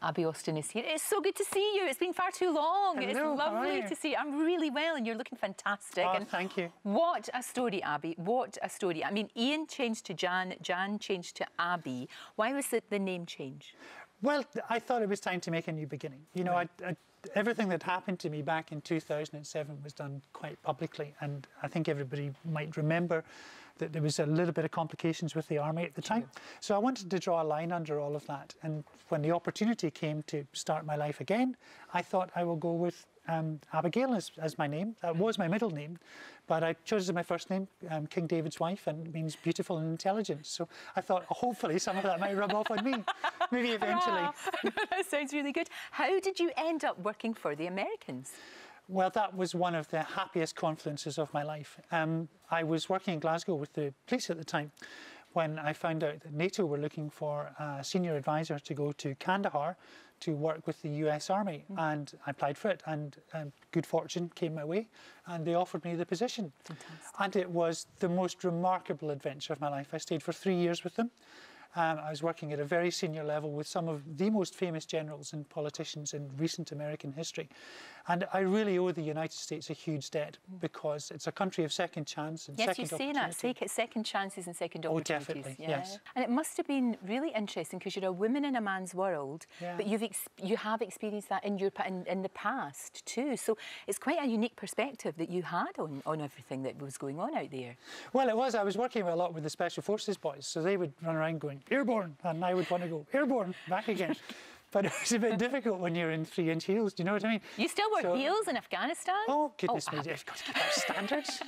Abi Austen is here. It's so good to see you. It's been far too long. Hello, it's lovely to see you. I'm really well and you're looking fantastic. Oh, and thank you. What a story, Abi. What a story. I mean, Ian changed to Jan, Jan changed to Abi. Why was it the name change? Well, I thought it was time to make a new beginning. You know, Right. everything that happened to me back in 2007 was done quite publicly, and I think everybody might remember that there was a little bit of complications with the army at the time. So I wanted to draw a line under all of that, and when the opportunity came to start my life again, I thought I will go with Abigail as my name. That was my middle name, but I chose as my first name, King David's wife, and it means beautiful and intelligent. So I thought, hopefully some of that might rub off on me, maybe eventually. That sounds really good. How did you end up working for the Americans? Well, that was one of the happiest confluences of my life. I was working in Glasgow with the police at the time when I found out that NATO were looking for a senior advisor to go to Kandahar to work with the US Army. And I applied for it, and good fortune came my way, and they offered me the position. Fantastic. And it was the most remarkable adventure of my life. I stayed for 3 years with them. I was working at a very senior level with some of the most famous generals and politicians in recent American history. And I really owe the United States a huge debt because it's a country of second chance and second opportunity. Yes, you say that. Second chances and second opportunities. Oh, definitely, yeah. yes. And it must have been really interesting because you're a woman in a man's world, Yeah. but you have experienced that in the past too. So it's quite a unique perspective that you had on everything that was going on out there. Well, it was. I was working a lot with the Special Forces boys, so they would run around going, airborne, and I would want to go, airborne, back again. But it was a bit difficult when you're in 3-inch heels, do you know what I mean? You still wear heels in Afghanistan? Oh, goodness me, you've got to keep up standards.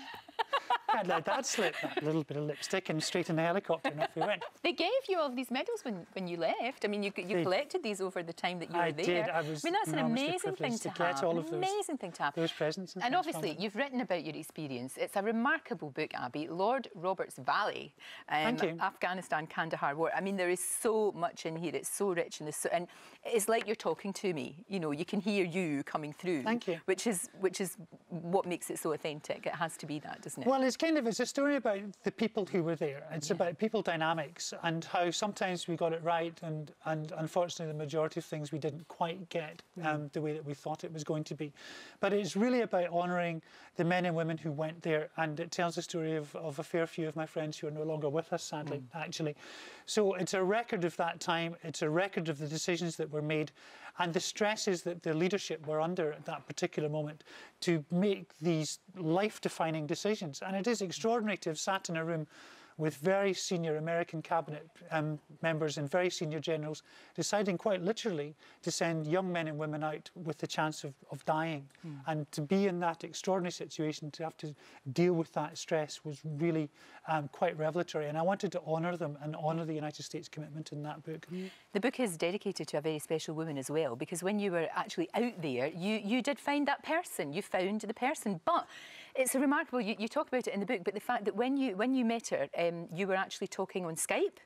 Can't let that slip. A little bit of lipstick and straight in the helicopter, and off we went. They gave you all these medals when you left. I mean, you collected these over the time that you were there. I did. I mean, that's an amazing thing to have. Get all of amazing thing to have. Those presents. And obviously, you've written about your experience. It's a remarkable book, Abi. Lord Roberts Valley, Thank you. Afghanistan, Kandahar War. I mean, there is so much in here. It's so rich, and it's like you're talking to me. You know, you can hear you coming through. Thank you. Which is what makes it so authentic. It has to be that, doesn't it? Well, it's a story about the people who were there. It's about people dynamics and how sometimes we got it right, and unfortunately the majority of things we didn't quite get the way that we thought it was going to be. But it's really about honouring the men and women who went there, and it tells the story of a fair few of my friends who are no longer with us, sadly, actually. So it's a record of that time. It's a record of the decisions that were made and the stresses that the leadership were under at that particular moment to make these life-defining decisions. And it is extraordinary to have sat in a room with very senior American cabinet members and very senior generals deciding quite literally to send young men and women out with the chance of dying. And to be in that extraordinary situation, to have to deal with that stress was really quite revelatory. And I wanted to honour them and honour the United States commitment in that book. The book is dedicated to a very special woman as well, because when you were actually out there, you did find that person. You found the person. But it's remarkable, you talk about it in the book, but the fact that when you met her, you were actually talking on Skype.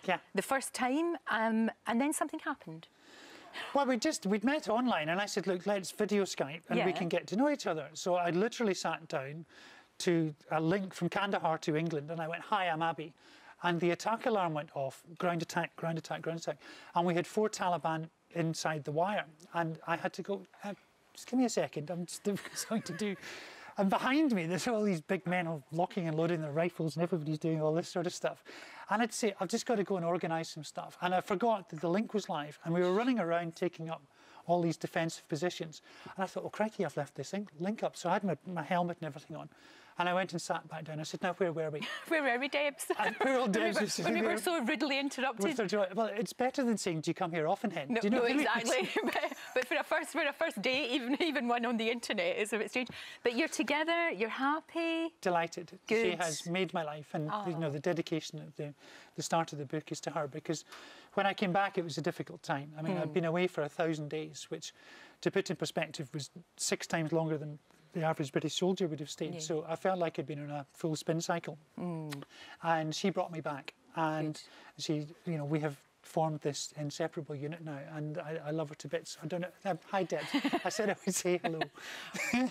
Yeah. The first time, and then something happened. Well, we'd met online, and I said, look, let's video Skype, and we can get to know each other. So I literally sat down to a link from Kandahar to England, and I went, hi, I'm Abi. And the attack alarm went off, ground attack, ground attack, ground attack. And we had 4 Taliban inside the wire. And I had to go, just give me a second, I'm just doing something to do. And behind me, there's all these big men all locking and loading their rifles, and everybody's doing all this sort of stuff. And I'd say, I've just got to go and organise some stuff. And I forgot that the link was live, and we were running around taking up all these defensive positions. And I thought, oh, crikey, I've left this link up. So I had my helmet and everything on. And I went and sat back down. I said, now, where were we? Where were we, Debs? And poor old Debs. when we were so rudely interrupted. Well, it's better than saying, do you come here often, Hen? No, do you know no, exactly. but for a first date, even one on the internet, it's a bit strange. But you're together, you're happy. Delighted. Good. She has made my life, and you know, the dedication at the start of the book is to her, because when I came back, it was a difficult time. I mean, I'd been away for 1,000 days, which, to put in perspective, was 6 times longer than the average British soldier would have stayed. So I felt like I'd been on a full spin cycle. And she brought me back, and she, you know, we have formed this inseparable unit now, and I love her to bits. I don't know. Hi, Deb. I said I would say hello.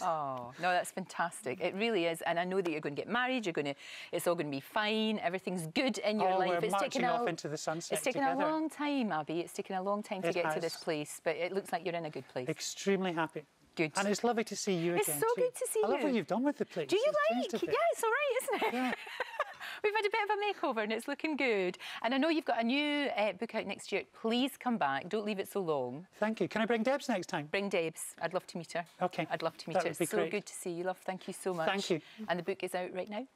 Oh, no, that's fantastic. It really is. And I know that you're going to get married. It's all going to be fine. Everything's good in your life. We're marching off into the sunset It's taken together. A long time, Abi. It's taken a long time to get to this place, but it looks like you're in a good place. Extremely happy. Good. And it's lovely to see you it's again. It's so good to see you. I love what you've done with the place. Do you like? Yeah, it's all right, isn't it? Yeah. We've had a bit of a makeover and it's looking good. And I know you've got a new book out next year. Please come back. Don't leave it so long. Thank you. Can I bring Debs next time? Bring Debs. I'd love to meet her. OK. I'd love to meet her. It's so great. good to see you, love. Thank you so much. Thank you. And the book is out right now.